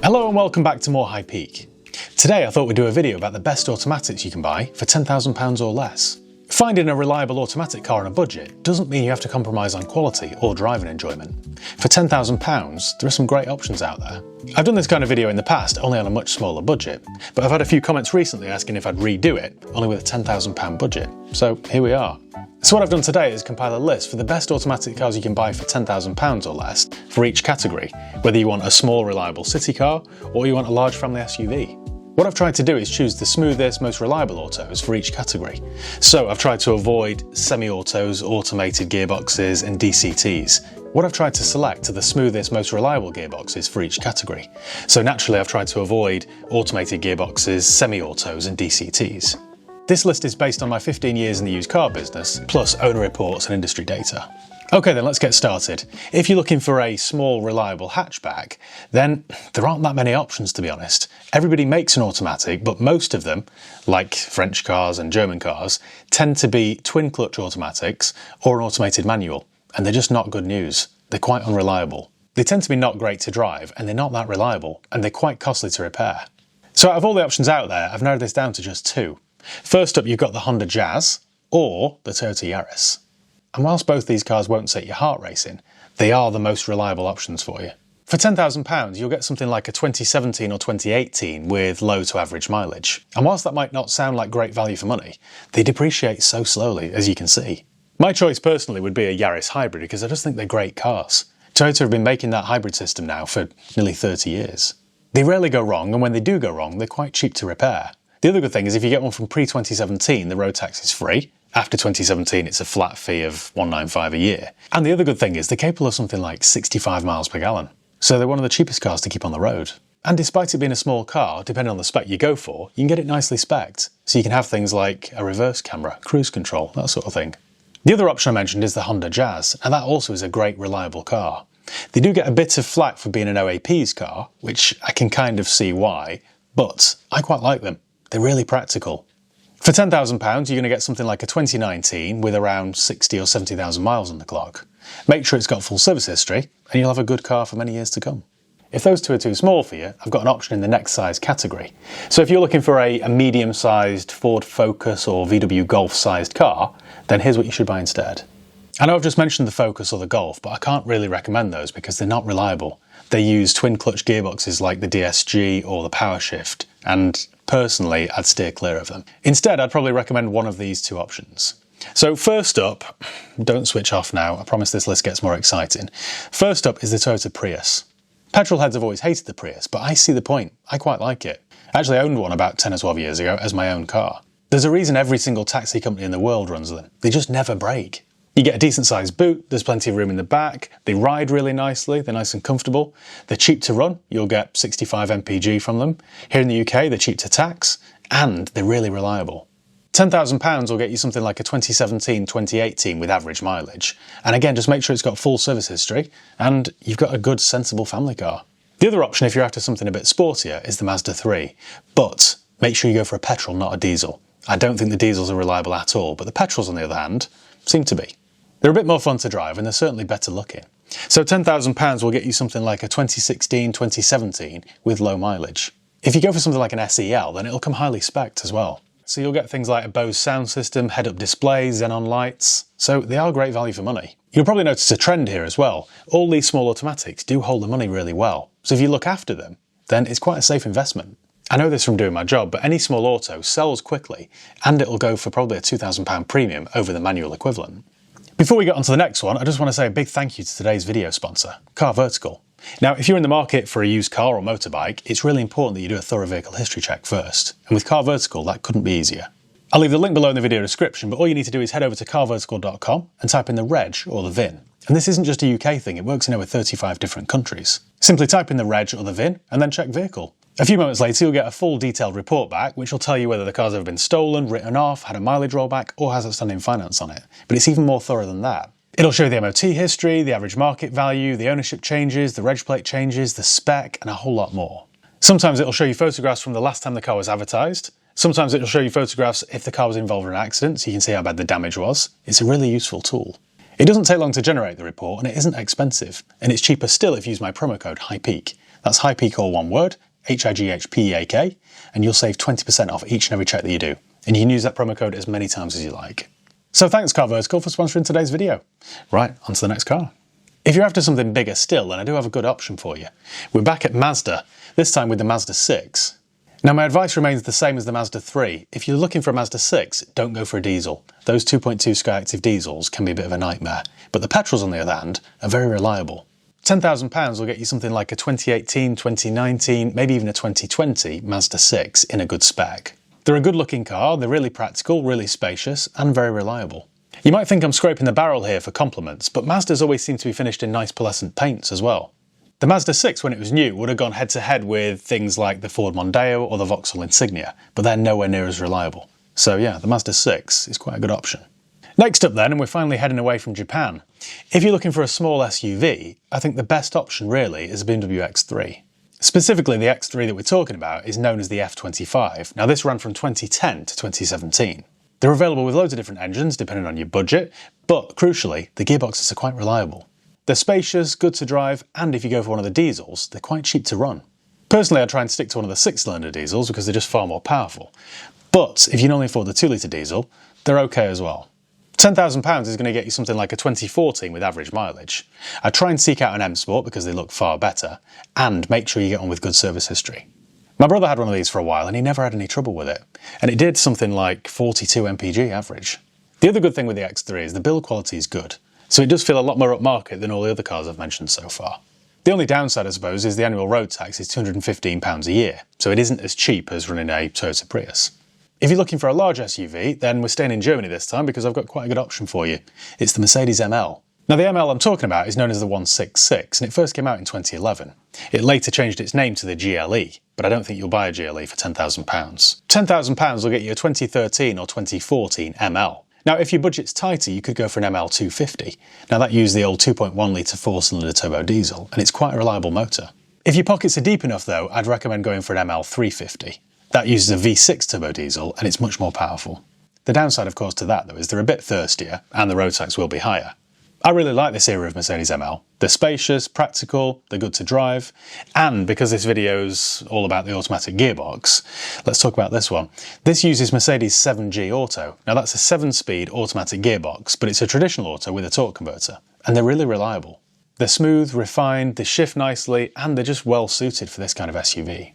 Hello and welcome back to more High Peak. Today I thought we'd do a video about the best automatics you can buy for £10,000 or less. Finding a reliable automatic car on a budget doesn't mean you have to compromise on quality or driving enjoyment. For £10,000 there are some great options out there. I've done this kind of video in the past, only on a much smaller budget, but I've had a few comments recently asking if I'd redo it, only with a £10,000 budget, so here we are. So what I've done today is compile a list for the best automatic cars you can buy for £10,000 or less for each category, whether you want a small reliable city car or you want a large family SUV. What I've tried to do is choose the smoothest, most reliable autos for each category. So I've tried to avoid semi-autos, automated gearboxes and DCTs. What I've tried to select are the smoothest, most reliable gearboxes for each category. So naturally I've tried to avoid automated gearboxes, semi-autos and DCTs. This list is based on my 15 years in the used car business, plus owner reports and industry data. Okay then, let's get started. If you're looking for a small, reliable hatchback, then there aren't that many options, to be honest. Everybody makes an automatic, but most of them, like French cars and German cars, tend to be twin clutch automatics or an automated manual, and they're just not good news. They're quite unreliable. They tend to be not great to drive, and they're not that reliable, and they're quite costly to repair. So out of all the options out there, I've narrowed this down to just two. First up, you've got the Honda Jazz or the Toyota Yaris. And whilst both these cars won't set your heart racing, they are the most reliable options for you. For £10,000, you'll get something like a 2017 or 2018 with low to average mileage. And whilst that might not sound like great value for money, they depreciate so slowly, as you can see. My choice personally would be a Yaris hybrid because I just think they're great cars. Toyota have been making that hybrid system now for nearly 30 years. They rarely go wrong, and when they do go wrong, they're quite cheap to repair. The other good thing is if you get one from pre-2017, the road tax is free. After 2017, it's a flat fee of $195 a year. And the other good thing is they're capable of something like 65 miles per gallon. So they're one of the cheapest cars to keep on the road. And despite it being a small car, depending on the spec you go for, you can get it nicely spec'd. So you can have things like a reverse camera, cruise control, that sort of thing. The other option I mentioned is the Honda Jazz, and that also is a great, reliable car. They do get a bit of flack for being an OAP's car, which I can kind of see why, but I quite like them. They're really practical. For £10,000, you're going to get something like a 2019 with around 60 or 70,000 miles on the clock. Make sure it's got full service history, and you'll have a good car for many years to come. If those two are too small for you, I've got an option in the next size category. So if you're looking for a medium-sized Ford Focus or VW Golf-sized car, then here's what you should buy instead. I know I've just mentioned the Focus or the Golf, but I can't really recommend those because they're not reliable. They use twin-clutch gearboxes like the DSG or the PowerShift, and personally, I'd steer clear of them. Instead, I'd probably recommend one of these two options. So first up, don't switch off now, I promise this list gets more exciting. First up is the Toyota Prius. Petrol heads have always hated the Prius, but I see the point. I quite like it. I actually owned one about 10 or 12 years ago as my own car. There's a reason every single taxi company in the world runs them. They just never break. You get a decent sized boot, there's plenty of room in the back, they ride really nicely, they're nice and comfortable, they're cheap to run, you'll get 65 mpg from them. Here in the UK they're cheap to tax, and they're really reliable. £10,000 will get you something like a 2017-2018 with average mileage, and again just make sure it's got full service history, and you've got a good sensible family car. The other option if you're after something a bit sportier is the Mazda 3, but make sure you go for a petrol, not a diesel. I don't think the diesels are reliable at all, but the petrols on the other hand seem to be. They're a bit more fun to drive and they're certainly better looking. So £10,000 will get you something like a 2016-2017 with low mileage. If you go for something like an SEL, then it'll come highly spec'd as well. So you'll get things like a Bose sound system, head-up displays, xenon lights, so they are great value for money. You'll probably notice a trend here as well. All these small automatics do hold the money really well, so if you look after them, then it's quite a safe investment. I know this from doing my job, but any small auto sells quickly, and it'll go for probably a £2,000 premium over the manual equivalent. Before we get on to the next one, I just want to say a big thank you to today's video sponsor, Car Vertical. Now, if you're in the market for a used car or motorbike, it's really important that you do a thorough vehicle history check first, and with Car Vertical, that couldn't be easier. I'll leave the link below in the video description, but all you need to do is head over to carvertical.com and type in the reg or the VIN. And this isn't just a UK thing, it works in over 35 different countries. Simply type in the reg or the VIN and then check vehicle. A few moments later you'll get a full detailed report back which will tell you whether the car's ever been stolen, written off, had a mileage rollback or has outstanding finance on it. But it's even more thorough than that. It'll show the MOT history, the average market value, the ownership changes, the reg plate changes, the spec and a whole lot more. Sometimes it'll show you photographs from the last time the car was advertised. Sometimes it'll show you photographs if the car was involved in an accident so you can see how bad the damage was. It's a really useful tool. It doesn't take long to generate the report and it isn't expensive. And it's cheaper still if you use my promo code HIGHPEAK. That's HighPeak all one word, HIGHPEAK, and you'll save 20% off each and every check that you do. And you can use that promo code as many times as you like. So thanks Car Vertical for sponsoring today's video. Right, on to the next car. If you're after something bigger still, then I do have a good option for you. We're back at Mazda, this time with the Mazda 6. Now my advice remains the same as the Mazda 3. If you're looking for a Mazda 6, don't go for a diesel. Those 2.2 Skyactiv diesels can be a bit of a nightmare, but the petrols on the other hand are very reliable. £10,000 will get you something like a 2018, 2019, maybe even a 2020 Mazda 6 in a good spec. They're a good looking car, they're really practical, really spacious, and very reliable. You might think I'm scraping the barrel here for compliments, but Mazdas always seem to be finished in nice pearlescent paints as well. The Mazda 6, when it was new, would have gone head to head with things like the Ford Mondeo or the Vauxhall Insignia, but they're nowhere near as reliable. So yeah, the Mazda 6 is quite a good option. Next up then, and we're finally heading away from Japan. If you're looking for a small SUV, I think the best option really is a BMW X3. Specifically, the X3 that we're talking about is known as the F25. Now this ran from 2010 to 2017. They're available with loads of different engines depending on your budget, but crucially, the gearboxes are quite reliable. They're spacious, good to drive, and if you go for one of the diesels, they're quite cheap to run. Personally, I try and stick to one of the 6-cylinder diesels because they're just far more powerful. But if you can only afford the 2-litre diesel, they're okay as well. £10,000 is going to get you something like a 2014 with average mileage. I try and seek out an M Sport because they look far better, and make sure you get on with good service history. My brother had one of these for a while and he never had any trouble with it, and it did something like 42 mpg average. The other good thing with the X3 is the build quality is good. So it does feel a lot more upmarket than all the other cars I've mentioned so far. The only downside, I suppose, is the annual road tax is £215 a year, so it isn't as cheap as running a Toyota Prius. If you're looking for a large SUV, then we're staying in Germany this time because I've got quite a good option for you. It's the Mercedes ML. Now the ML I'm talking about is known as the 166, and it first came out in 2011. It later changed its name to the GLE, but I don't think you'll buy a GLE for £10,000. £10,000 will get you a 2013 or 2014 ML. Now, if your budget's tighter, you could go for an ML 250. Now, that uses the old 2.1 litre 4-cylinder turbo diesel, and it's quite a reliable motor. If your pockets are deep enough, though, I'd recommend going for an ML 350. That uses a V6 turbo diesel, and it's much more powerful. The downside, of course, to that, though, is they're a bit thirstier, and the road tax will be higher. I really like this era of Mercedes ML. They're spacious, practical, they're good to drive, and because this video's all about the automatic gearbox, let's talk about this one. This uses Mercedes 7G Auto. Now that's a 7-speed automatic gearbox, but it's a traditional auto with a torque converter, and they're really reliable. They're smooth, refined, they shift nicely, and they're just well suited for this kind of SUV.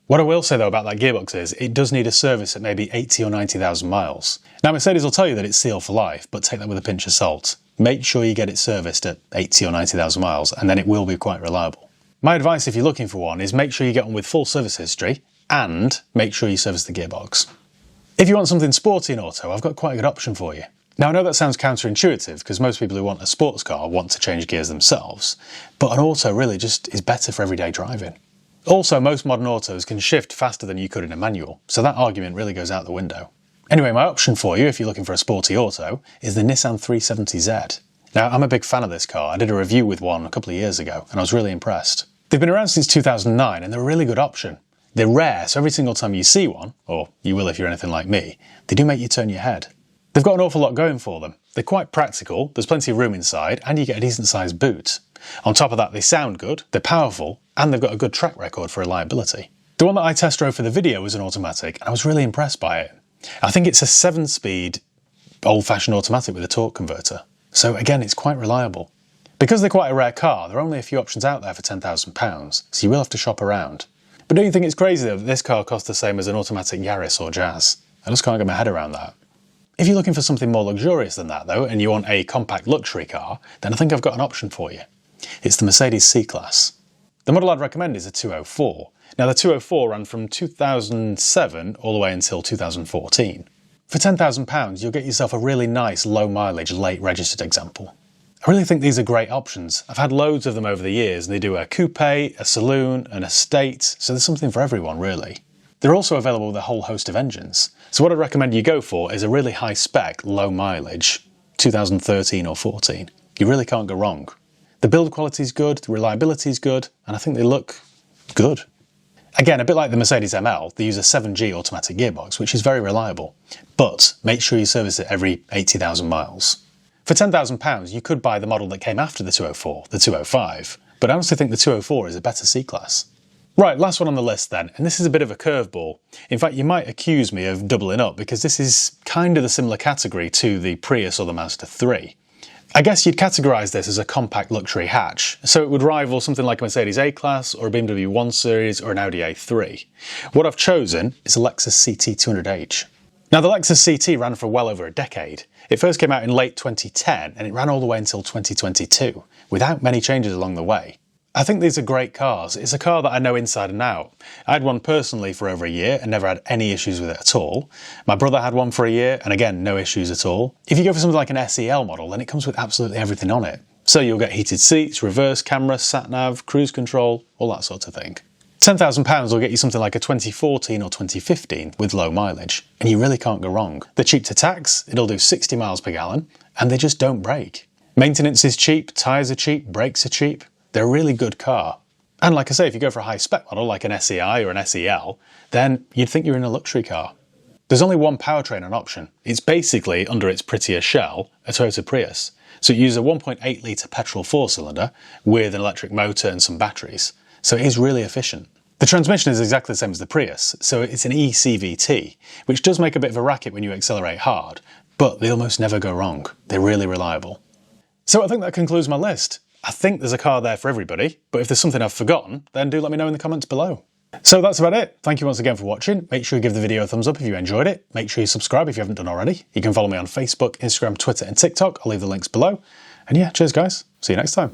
What I will say though about that gearbox is, it does need a service at maybe 80 or 90,000 miles. Now Mercedes will tell you that it's sealed for life, but take that with a pinch of salt. Make sure you get it serviced at 80 or 90,000 miles, and then it will be quite reliable. My advice if you're looking for one is make sure you get on with full service history, and make sure you service the gearbox. If you want something sporty in auto, I've got quite a good option for you. Now I know that sounds counterintuitive, because most people who want a sports car want to change gears themselves, but an auto really just is better for everyday driving. Also, most modern autos can shift faster than you could in a manual, so that argument really goes out the window. Anyway, my option for you, if you're looking for a sporty auto, is the Nissan 370Z. Now, I'm a big fan of this car. I did a review with one a couple of years ago, and I was really impressed. They've been around since 2009, and they're a really good option. They're rare, so every single time you see one, or you will if you're anything like me, they do make you turn your head. They've got an awful lot going for them. They're quite practical, there's plenty of room inside, and you get a decent sized boot. On top of that, they sound good, they're powerful, and they've got a good track record for reliability. The one that I test drove for the video was an automatic, and I was really impressed by it. I think it's a 7-speed old-fashioned automatic with a torque converter. So again, it's quite reliable. Because they're quite a rare car, there are only a few options out there for £10,000, so you will have to shop around. But don't you think it's crazy though that this car costs the same as an automatic Yaris or Jazz? I just can't get my head around that. If you're looking for something more luxurious than that though, and you want a compact luxury car, then I think I've got an option for you. It's the Mercedes C-Class. The model I'd recommend is a 204. Now the 204 ran from 2007 all the way until 2014. For £10,000 you'll get yourself a really nice low mileage late registered example. I really think these are great options. I've had loads of them over the years, and they do a coupe, a saloon, an estate, so there's something for everyone really. They're also available with a whole host of engines. So what I'd recommend you go for is a really high spec, low mileage, 2013 or 14. You really can't go wrong. The build quality is good, the reliability is good, and I think they look good. Again, a bit like the Mercedes ML, they use a 7G automatic gearbox, which is very reliable, but make sure you service it every 80,000 miles. For £10,000, you could buy the model that came after the 204, the 205, but I honestly think the 204 is a better C-Class. Right, last one on the list then, and this is a bit of a curveball. In fact, you might accuse me of doubling up because this is kind of the similar category to the Prius or the Mazda 3. I guess you'd categorise this as a compact luxury hatch, so it would rival something like a Mercedes A-Class or a BMW 1 Series or an Audi A3. What I've chosen is a Lexus CT200H. Now the Lexus CT ran for well over a decade. It first came out in late 2010 and it ran all the way until 2022, without many changes along the way. I think these are great cars. It's a car that I know inside and out. I had one personally for over a year and never had any issues with it at all. My brother had one for a year and again, no issues at all. If you go for something like an SEL model, then it comes with absolutely everything on it. So you'll get heated seats, reverse camera, sat-nav, cruise control, all that sort of thing. £10,000 will get you something like a 2014 or 2015 with low mileage, and you really can't go wrong. They're cheap to tax, it'll do 60 miles per gallon, and they just don't break. Maintenance is cheap, tyres are cheap, brakes are cheap. They're a really good car. And like I say, if you go for a high spec model like an SEI or an SEL, then you'd think you're in a luxury car. There's only one powertrain on option. It's basically, under its prettier shell, a Toyota Prius. So it uses a 1.8 litre petrol 4-cylinder with an electric motor and some batteries. So it is really efficient. The transmission is exactly the same as the Prius, so it's an eCVT, which does make a bit of a racket when you accelerate hard, but they almost never go wrong. They're really reliable. So I think that concludes my list. I think there's a car there for everybody, but if there's something I've forgotten, then do let me know in the comments below. So that's about it. Thank you once again for watching. Make sure you give the video a thumbs up if you enjoyed it. Make sure you subscribe if you haven't done already. You can follow me on Facebook, Instagram, Twitter and TikTok. I'll leave the links below. And yeah, cheers guys. See you next time.